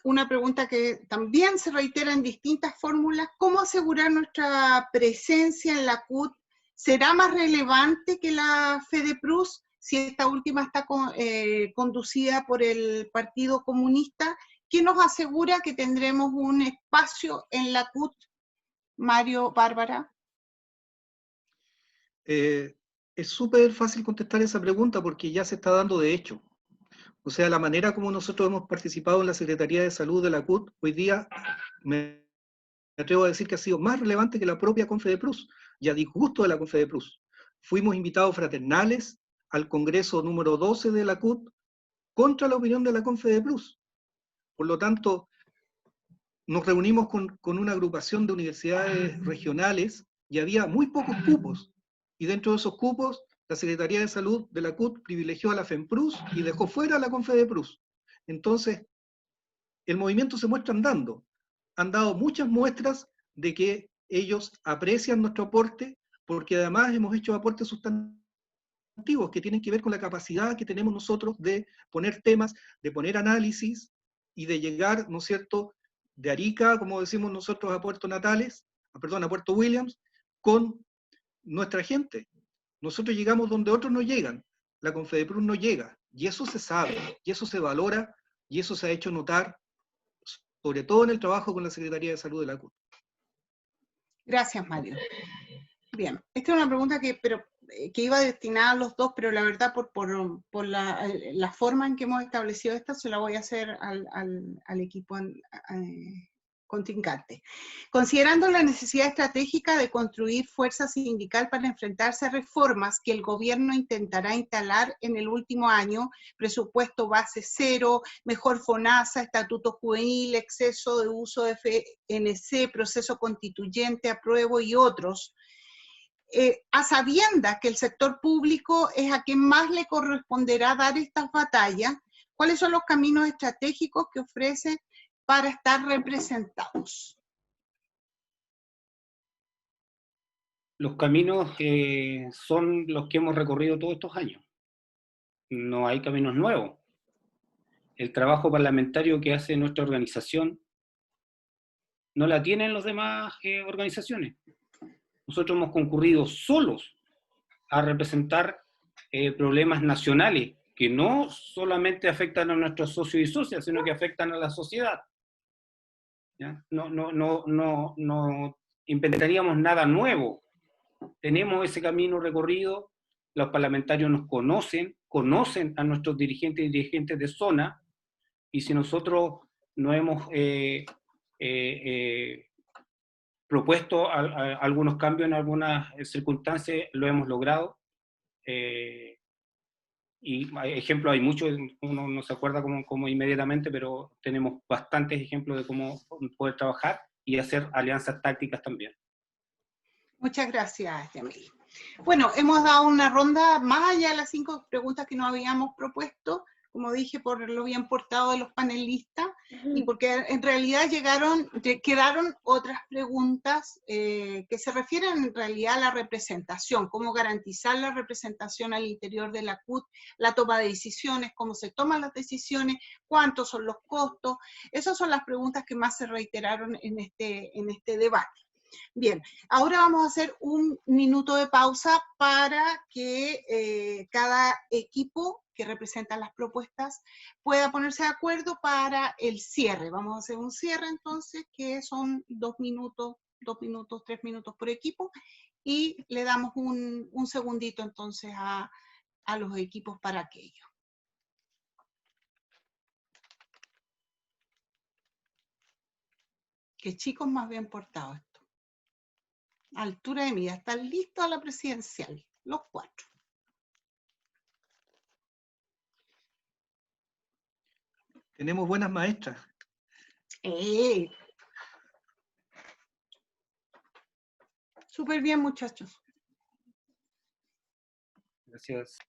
Una pregunta que también se reitera en distintas fórmulas. ¿Cómo asegurar nuestra presencia en la CUT? ¿Será más relevante que la FEDEPRUS si esta última está conducida por el Partido Comunista? ¿Qué nos asegura que tendremos un espacio en la CUT? Mario, Bárbara. Es súper fácil contestar esa pregunta porque ya se está dando de hecho. O sea, la manera como nosotros hemos participado en la Secretaría de Salud de la CUT, hoy día me atrevo a decir que ha sido más relevante que la propia CONFEDEPRUS, y a disgusto de la CONFEDEPRUS. Fuimos invitados fraternales al Congreso número 12 de la CUT contra la opinión de la CONFEDEPRUS. Por lo tanto, nos reunimos con una agrupación de universidades regionales y había muy pocos cupos. Y dentro de esos cupos, la Secretaría de Salud de la CUT privilegió a la FEMPRUS y dejó fuera a la CONFEDEPRUS. Entonces, el movimiento se muestra andando. Han dado muchas muestras de que ellos aprecian nuestro aporte, porque además hemos hecho aportes sustantivos que tienen que ver con la capacidad que tenemos nosotros de poner temas, de poner análisis y de llegar, ¿no es cierto?, de Arica, como decimos nosotros, a Puerto Natales, perdón, a Puerto Williams, con nuestra gente. Nosotros llegamos donde otros no llegan, la CONFEDEPRUS no llega, y eso se sabe, y eso se valora, y eso se ha hecho notar sobre todo en el trabajo con la Secretaría de Salud de la CUT. Gracias, Mario. Bien, esta es una pregunta que iba destinada a los dos, pero la verdad por la forma en que hemos establecido esta, se la voy a hacer al equipo contrincante. Considerando la necesidad estratégica de construir fuerza sindical para enfrentarse a reformas que el gobierno intentará instalar en el último año, presupuesto base cero, mejor FONASA, estatuto juvenil, exceso de uso de FNC, proceso constituyente, apruebo y otros, a sabiendas que el sector público es a quien más le corresponderá dar estas batallas, ¿cuáles son los caminos estratégicos que ofrecen para estar representados? Los caminos son los que hemos recorrido todos estos años. No hay caminos nuevos. El trabajo parlamentario que hace nuestra organización no la tienen las demás organizaciones. Nosotros hemos concurrido solos a representar problemas nacionales que no solamente afectan a nuestros socios y socias, sino que afectan a la sociedad. ¿Ya? No inventaríamos nada nuevo. Tenemos ese camino recorrido, los parlamentarios nos conocen a nuestros dirigentes y dirigentes de zona, y si nosotros no hemos propuesto algunos cambios en algunas circunstancias, lo hemos logrado. Y ejemplos hay muchos, uno no se acuerda como inmediatamente, pero tenemos bastantes ejemplos de cómo poder trabajar y hacer alianzas tácticas también. Muchas gracias, Yamil. Bueno, hemos dado una ronda más allá de las 5 preguntas que nos habíamos propuesto, como dije, por lo bien portado de los panelistas, y porque en realidad quedaron otras preguntas que se refieren en realidad a la representación, cómo garantizar la representación al interior de la CUT, la toma de decisiones, cómo se toman las decisiones, cuántos son los costos. Esas son las preguntas que más se reiteraron en este debate. Bien, ahora vamos a hacer un minuto de pausa para que cada equipo que representa las propuestas pueda ponerse de acuerdo para el cierre. Vamos a hacer un cierre entonces, que son 2 minutos, 3 minutos por equipo, y le damos un segundito entonces a los equipos para aquello. Qué chicos más bien portados esto. Altura de mira, están listos a la presidencial, los 4. Tenemos buenas maestras. Súper bien, muchachos. Gracias.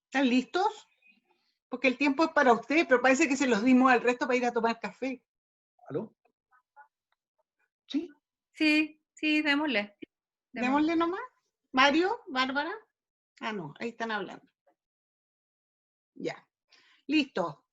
¿Están listos? Porque el tiempo es para ustedes, pero parece que se los dimos al resto para ir a tomar café. ¿Aló? ¿Sí? Sí, démosle. Démosle nomás. Mario, Bárbara. Ah, no, ahí están hablando. Ya. Listo.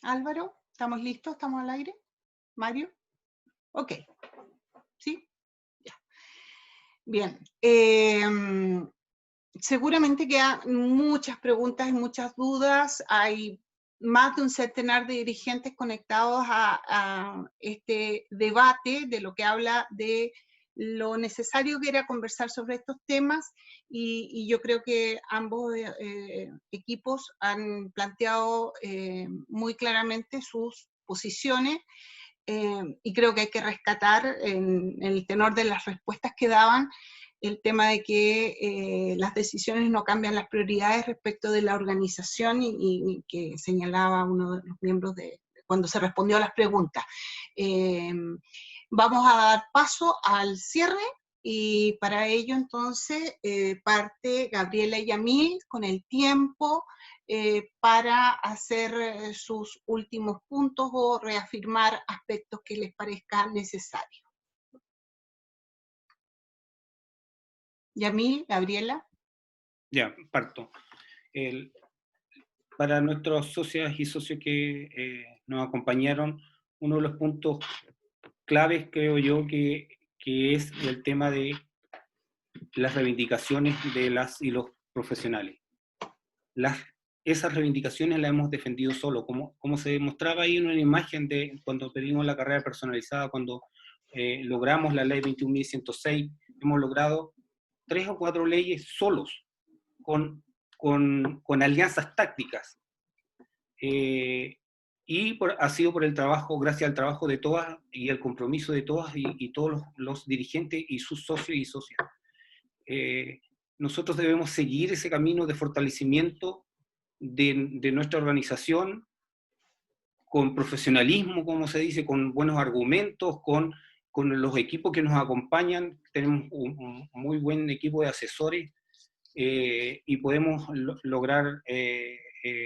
Álvaro, ¿estamos listos? ¿Estamos al aire? Mario. Ok. ¿Sí? Ya. Bien. Seguramente quedan muchas preguntas y muchas dudas. Hay más de un centenar de dirigentes conectados a este debate de lo que habla de lo necesario que era conversar sobre estos temas, y yo creo que ambos equipos han planteado muy claramente sus posiciones, y creo que hay que rescatar en el tenor de las respuestas que daban el tema de que las decisiones no cambian las prioridades respecto de la organización, y que señalaba uno de los miembros cuando se respondió a las preguntas. Vamos a dar paso al cierre, y para ello entonces parte Gabriela y Yamil con el tiempo para hacer sus últimos puntos o reafirmar aspectos que les parezcan necesarios. Yamil, Gabriela. Ya, parto. Para nuestros socias y socios que nos acompañaron. Uno de los puntos claves, creo yo, que es el tema de las reivindicaciones de las y los profesionales. Esas reivindicaciones las hemos defendido solo, como se demostraba ahí en una imagen de cuando pedimos la carrera personalizada, cuando logramos la ley 21.106, hemos logrado 3 o 4 leyes solos, con alianzas tácticas. Y ha sido por el trabajo, gracias al trabajo de todas y el compromiso de todas y todos los dirigentes y sus socios y socias. Nosotros debemos seguir ese camino de fortalecimiento de nuestra organización con profesionalismo, como se dice, con buenos argumentos, con los equipos que nos acompañan. Tenemos un muy buen equipo de asesores y podemos lograr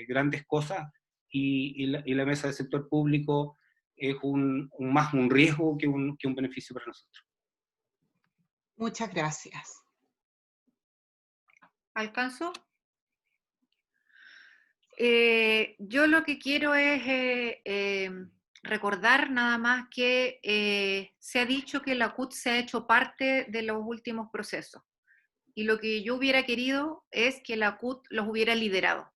grandes cosas, y la mesa del sector público es más un riesgo que un beneficio para nosotros. Muchas gracias. ¿Alcanzo? Yo lo que quiero es recordar nada más que se ha dicho que la CUT se ha hecho parte de los últimos procesos. Y lo que yo hubiera querido es que la CUT los hubiera liderado.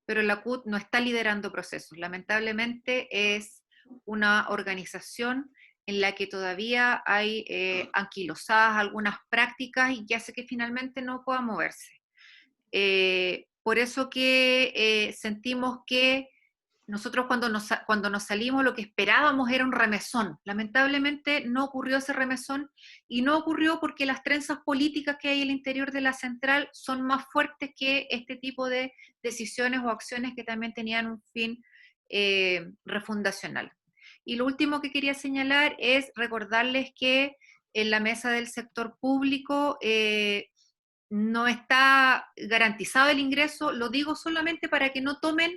Pero la CUT no está liderando procesos. Lamentablemente es una organización en la que todavía hay anquilosadas algunas prácticas y que hace que finalmente no pueda moverse. Por eso que sentimos que nosotros cuando nos salimos lo que esperábamos era un remesón. Lamentablemente no ocurrió ese remesón, y no ocurrió porque las trenzas políticas que hay en el interior de la central son más fuertes que este tipo de decisiones o acciones que también tenían un fin refundacional. Y lo último que quería señalar es recordarles que en la mesa del sector público no está garantizado el ingreso. Lo digo solamente para que no tomen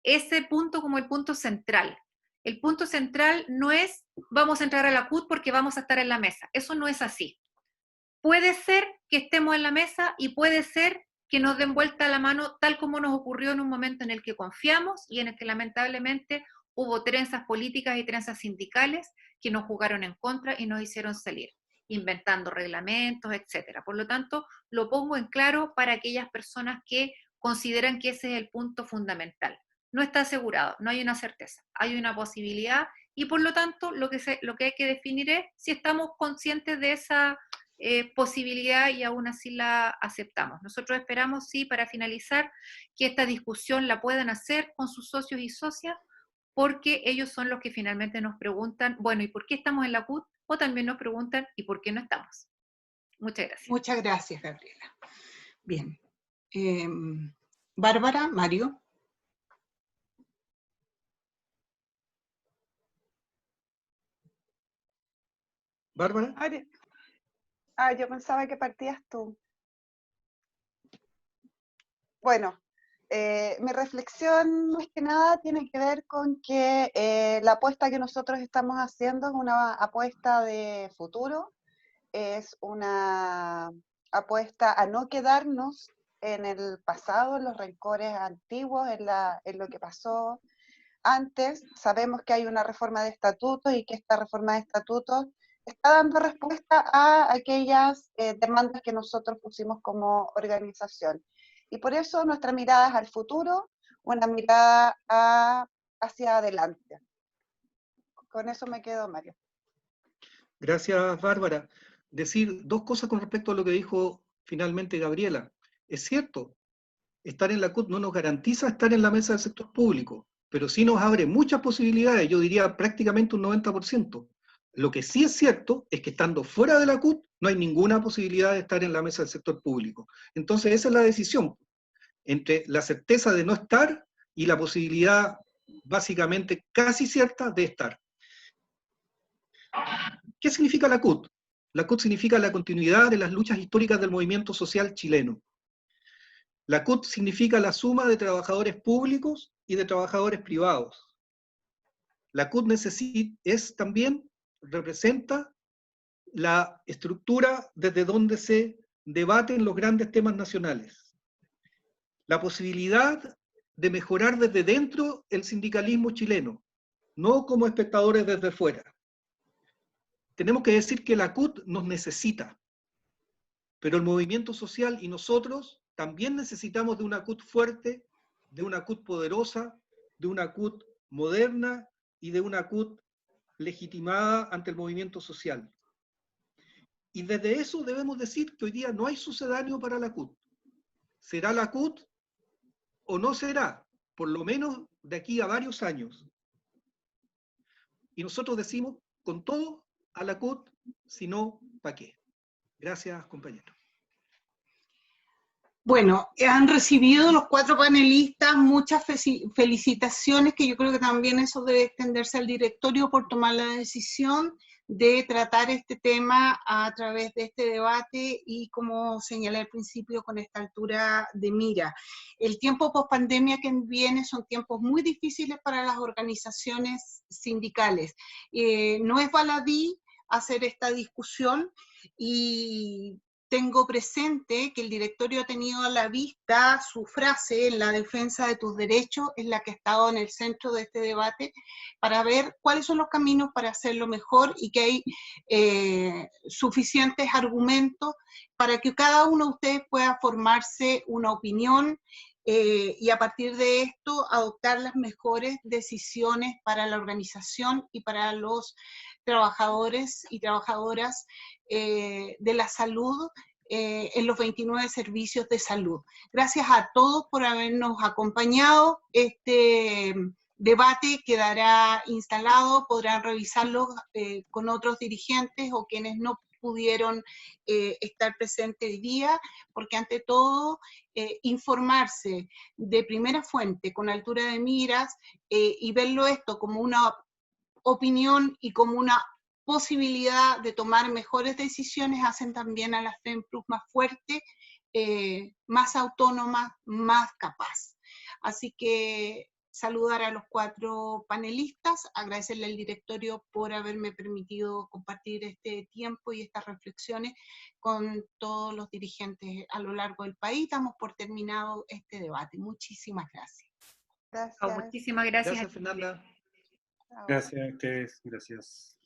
ese punto como el punto central. El punto central no es vamos a entrar a la CUT porque vamos a estar en la mesa. Eso no es así. Puede ser que estemos en la mesa y puede ser que nos den vuelta la mano, tal como nos ocurrió en un momento en el que confiamos y en el que lamentablemente hubo trenzas políticas y trenzas sindicales que nos jugaron en contra y nos hicieron salir, inventando reglamentos, etc. Por lo tanto, lo pongo en claro para aquellas personas que consideran que ese es el punto fundamental. No está asegurado, no hay una certeza, hay una posibilidad, y por lo tanto lo que hay que definir es si estamos conscientes de esa posibilidad y aún así la aceptamos. Nosotros esperamos, sí, para finalizar, que esta discusión la puedan hacer con sus socios y socias, porque ellos son los que finalmente nos preguntan, bueno, ¿y por qué estamos en la CUT? O también nos preguntan, ¿y por qué no estamos? Muchas gracias. Muchas gracias, Gabriela. Bien. Bárbara, Mario. Bárbara. Yo pensaba que partías tú. Bueno, mi reflexión más que nada tiene que ver con que la apuesta que nosotros estamos haciendo es una apuesta de futuro, es una apuesta a no quedarnos en el pasado, en los rencores antiguos, en lo que pasó antes. Sabemos que hay una reforma de estatutos y que esta reforma de estatutos está dando respuesta a aquellas demandas que nosotros pusimos como organización. Y por eso nuestra mirada es al futuro, una mirada hacia adelante. Con eso me quedo, Mario. Gracias, Bárbara. Decir dos cosas con respecto a lo que dijo finalmente Gabriela. Es cierto, estar en la CUT no nos garantiza estar en la mesa del sector público, pero sí nos abre muchas posibilidades, yo diría prácticamente un 90%. Lo que sí es cierto es que estando fuera de la CUT no hay ninguna posibilidad de estar en la mesa del sector público. Entonces esa es la decisión, entre la certeza de no estar y la posibilidad básicamente casi cierta de estar. ¿Qué significa la CUT? La CUT significa la continuidad de las luchas históricas del movimiento social chileno. La CUT significa la suma de trabajadores públicos y de trabajadores privados. La CUT también representa la estructura desde donde se debaten los grandes temas nacionales. La posibilidad de mejorar desde dentro el sindicalismo chileno, no como espectadores desde fuera. Tenemos que decir que la CUT nos necesita, pero el movimiento social y nosotros también necesitamos de una CUT fuerte, de una CUT poderosa, de una CUT moderna y de una CUT legitimada ante el movimiento social. Y desde eso debemos decir que hoy día no hay sucedáneo para la CUT. ¿Será la CUT o no será? Por lo menos de aquí a varios años. Y nosotros decimos con todo a la CUT, si no, ¿para qué? Gracias, compañeros. Bueno, han recibido los 4 panelistas muchas felicitaciones, que yo creo que también eso debe extenderse al directorio por tomar la decisión de tratar este tema a través de este debate y, como señalé al principio, con esta altura de mira. El tiempo post-pandemia que viene son tiempos muy difíciles para las organizaciones sindicales. No es baladí hacer esta discusión, y tengo presente que el directorio ha tenido a la vista su frase, en la defensa de tus derechos, es la que ha estado en el centro de este debate, para ver cuáles son los caminos para hacerlo mejor, y que hay suficientes argumentos para que cada uno de ustedes pueda formarse una opinión, y a partir de esto adoptar las mejores decisiones para la organización y para los trabajadores y trabajadoras de la salud en los 29 servicios de salud. Gracias a todos por habernos acompañado. Este debate quedará instalado, podrán revisarlo con otros dirigentes o quienes no pudieron estar presentes hoy día, porque ante todo informarse de primera fuente, con altura de miras, y verlo esto como una opinión y como una posibilidad de tomar mejores decisiones, hacen también a la FEMPRUS más fuerte, más autónoma, más capaz. Así que saludar a los 4 panelistas, agradecerle al directorio por haberme permitido compartir este tiempo y estas reflexiones con todos los dirigentes a lo largo del país. Damos por terminado este debate. Muchísimas gracias. Gracias. Muchísimas gracias. Gracias, Fernanda. Chao. Gracias a ustedes, gracias.